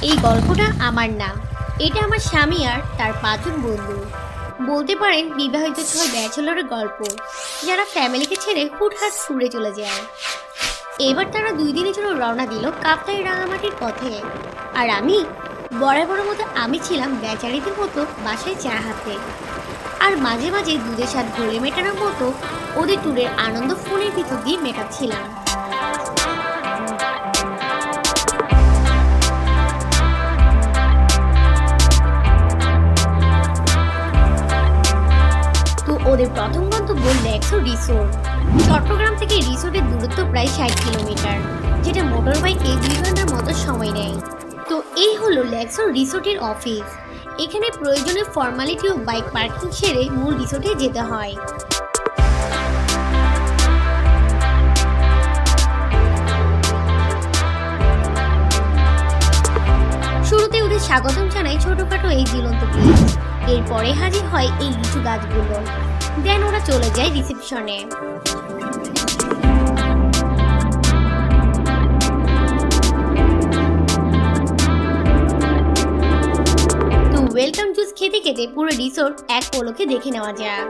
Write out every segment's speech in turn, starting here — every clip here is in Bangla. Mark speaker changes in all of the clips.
Speaker 1: এই গল্পটা আমার না, এটা আমার স্বামী আর তার 5 জন বন্ধু। বলতে পারেন বিবাহিত 6 ব্যাচেলরের গল্প, যারা ফ্যামিলিকে ছেড়ে হুটহাট ট্যুরে চলে যায়। এবার তারা 2 দিনের জন্য রওনা দিল কাপ্তাই রাঙামাটির পথে। আর আমি বরাবরের মতো আমি ছিলাম বেচারিদের মতো বাসায় চা হাতে, আর মাঝে মাঝে দুধের স্বাদ ঘোলে মেটানোর মতো ওদের ট্যুরের আনন্দ ফোনের ভিতর দিয়ে মেটাচ্ছিলাম। ওদের প্রথম গন্তব্য লেক্সো রিসোর্ট। চট্টগ্রাম থেকে রিসোর্টের দূরত্ব প্রায় 60 কিলোমিটার, যেটা মোটর বাইকে 2 ঘন্টার মতো সময় নেয়। তো এই হলো লেক্সো রিসোর্টের অফিস। এখানে প্রয়োজনীয় ফর্মালিটি ও বাইক পার্কিং সেরে মূল রিসোর্টে যেতে হয়। শুরুতে ওদের স্বাগতম জানাই ছোটখাটো এই ঝুলন্ত ব্রিজ। এরপরে হাজির হয় এই লিচু গাছগুলো। দেন ওরা চলে যায় রিসেপশনে। তো ওয়েলকাম জুস খেতে খেতে পুরো রিসোর্ট এক পলকে দেখে নেওয়া যায়।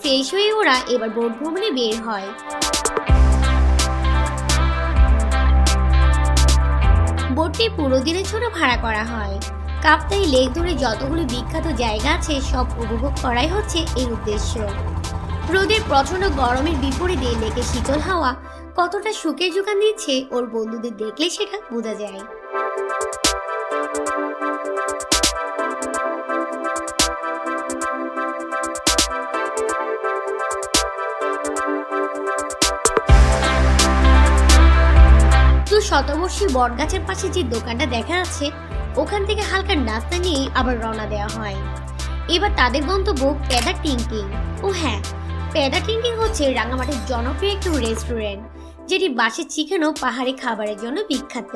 Speaker 1: ফ্রেশ হয়ে ওরা এবার বোট ভ্রমণে বের হয়। বোটটি পুরো দিনের জন্য ভাড়া করা হয়। কাপ্তাই লেক ধরে যতগুলো বিখ্যাত জায়গা আছে সব উপভোগ করাই হচ্ছে এর উদ্দেশ্য। রোদের প্রচন্ড গরমের বিপরীতে লেকের শীতল হাওয়া কতটা সুখের যোগান দিচ্ছে ওর বন্ধুদের দেখলে সেটা বোঝা যায়। শতবর্ষী বটগাছের পাশে যে দোকানটা দেখা যাচ্ছে, ওখান থেকে হালকা নাস্তা নিয়ে আবার রওনা দেওয়া হয়। এবার তাদের গন্তব্য পেদা টিংটিং। ও হ্যাঁ, পেদা টিংটিং হচ্ছে রাঙামাটির জনপ্রিয় একটি রেস্টুরেন্ট, যেটি বাঁশের চিকেন ও পাহাড়ি খাবারের জন্য বিখ্যাত।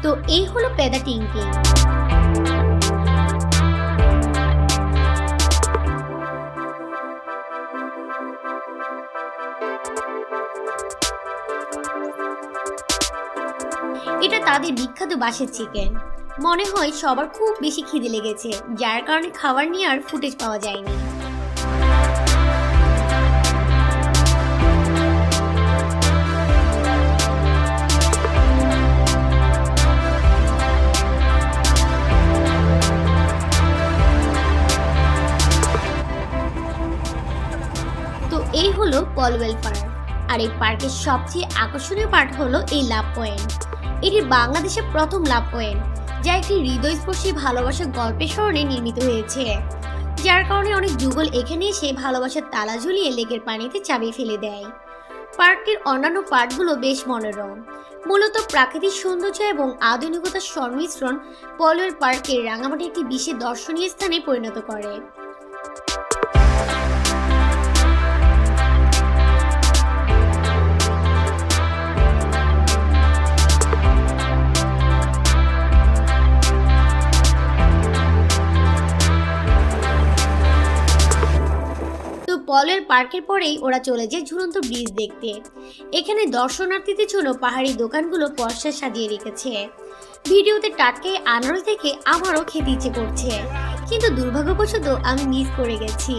Speaker 1: তো এই হলো পেদা টিংটিং। এটা তাদের বিখ্যাত বাঁশের চিকেন। মনে হয় সবার খুব বেশি খিদে লেগেছে, যার কারণে খাবার নিয়ে আর ফুটেজ পাওয়া যায়নি। তো এই হলো পলওয়েল পার্ক। আর এই পার্কের সবচেয়ে আকর্ষণীয় পার্ট হলো এই লাভ পয়েন্ট। এটি বাংলাদেশের প্রথম লাভ পয়েন্ট, যা একটি হৃদয়স্পর্শী ভালোবাসার গল্পের স্মরণে নির্মিত হয়েছে। যার কারণে অনেক যুগল এখানে এসে ভালোবাসার তালা ঝুলিয়ে লেকের পানিতে চাবিয়ে ফেলে দেয়। পার্কটির অন্যান্য পার্টগুলো বেশ মনোরম। মূলত প্রাকৃতিক সৌন্দর্য এবং আধুনিকতার সংমিশ্রণ পলওয়েল পার্কের রাঙামাটি একটি বিশেষ দর্শনীয় স্থানে পরিণত করে। পলওয়েল পার্কের পরেই ওরা চলে যায় ঝুলন্ত ব্রিজ দেখতে। এখানে দর্শনার্থীদের জন্য পাহাড়ি দোকানগুলো পর্সা সাজিয়ে রেখেছে। ভিডিওতে টাটকে আনারস দেখে আমারও খেতে ইচ্ছে করছে, কিন্তু দুর্ভাগ্যবশত আমি মিস করে গেছি।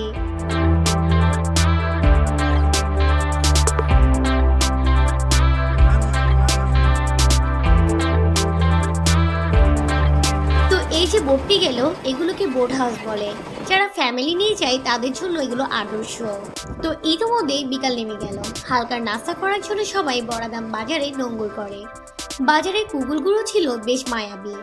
Speaker 1: এই যে বোটটি গেল, এগুলোকে বোট হাউস বলে। যারা ফ্যামিলি নিয়ে যায় তাদের জন্য এগুলো আদর্শ। তো ইতিমধ্যে বিকাল নেমে গেল। হালকা নাস্তা করার জন্য সবাই বড়াদাম বাজারে নোঙ্গর করে। বাজারে কুকুরগুলো ছিল বেশ মায়াবী।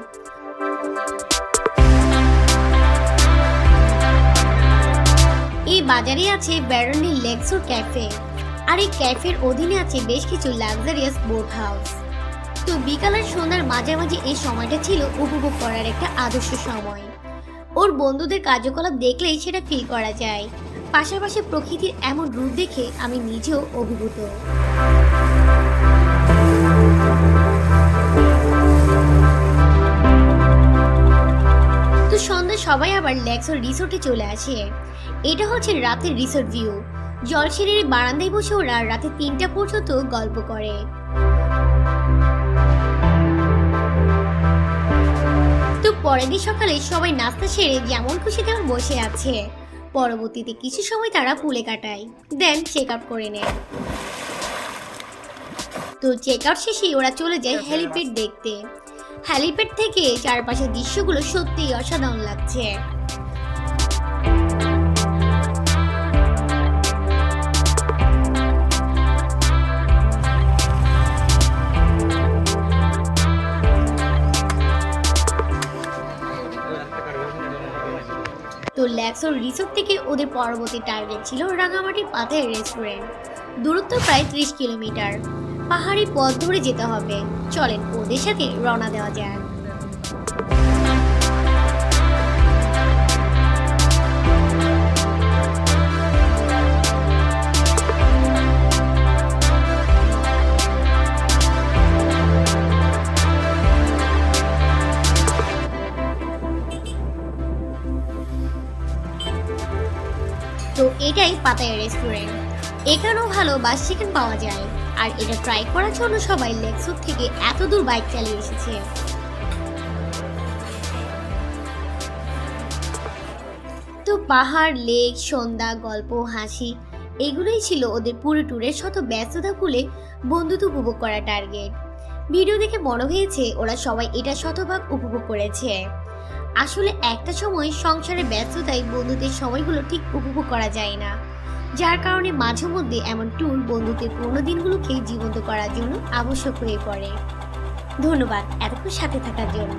Speaker 1: এই বাজারে আছে ব্যারনি লেক্সো ক্যাফে, আর এই ক্যাফের অধীনে আছে বেশ কিছু লাক্সারিয়াস বোট হাউস। তো বিকাল আর সন্ধ্যার মাঝামাঝি এই সময়টা ছিল উপভোগ করার একটা আদর্শ সময়। ওর বন্ধুদের কার্যকলাপ দেখলেই সেটা ফিল করা যায়। পাশাপাশি প্রকৃতির এমন রূপ দেখে আমি নিজেও অভিভূত। তো সন্ধ্যায় সবাই আবার ল্যাক্সোর রিসোর্টে চলে আসে। এটা হচ্ছে রাতের রিসোর্ট ভিউ। জলসিঁড়ির বারান্দায় বসে ওরা রাতে 3টা পর্যন্ত গল্প করে। তো পরের দিন সকালে সবাই নাস্তা সেরে যেমন খুশি তেমন বসে আছে। পরবর্তীতে কিছু সময় তারা পুলে কাটায়, দেন চেক আউট করে নেয়। তো চেক আউট শেষে ওরা চলে যায় হেলিপ্যাড দেখতে। হেলিপ্যাড থেকে চারপাশের দৃশ্যগুলো সত্যিই অসাধারণ লাগছে। তো ল্যাক্সোর রিসোর্ট থেকে ওদের পরবর্তী টার্গেট ছিল রাঙামাটির পাতায় রেস্টুরেন্ট। দূরত্ব প্রায় 30 কিলোমিটার। পাহাড়ি পথ ধরে যেতে হবে। চলেন ওদের সাথে রওনা দেওয়া যাক। তো এটাই পাতায়া রেস্টুরেন্ট। এখানেও ভালো বাস চিকেন পাওয়া যায়। আর এটা ট্রাই করার জন্য সবাই লেক্সোর থেকে এত দূর বাইক চালিয়ে এসেছে। তো পাহাড়, লেক, সন্ধ্যা, গল্প, হাসি এগুলোই ছিল ওদের পুরো ট্যুরের শত ব্যস্ততা ভুলে বন্ধুত্ব উপভোগ করা টার্গেট। ভিডিও দেখে মনে হয়েছে ওরা সবাই এটা শতভাগ উপভোগ করেছে। আসলে একটা সময় সংসারের ব্যস্ততায় বন্ধুদের সময়গুলো ঠিক উপভোগ করা যায় না, যার কারণে মাঝে মধ্যে এমন ট্যুর বন্ধুদের পুরোনো দিনগুলোকে জীবন্ত করার জন্য আবশ্যক হয়ে পড়ে। ধন্যবাদ এতক্ষণ সাথে থাকার জন্য।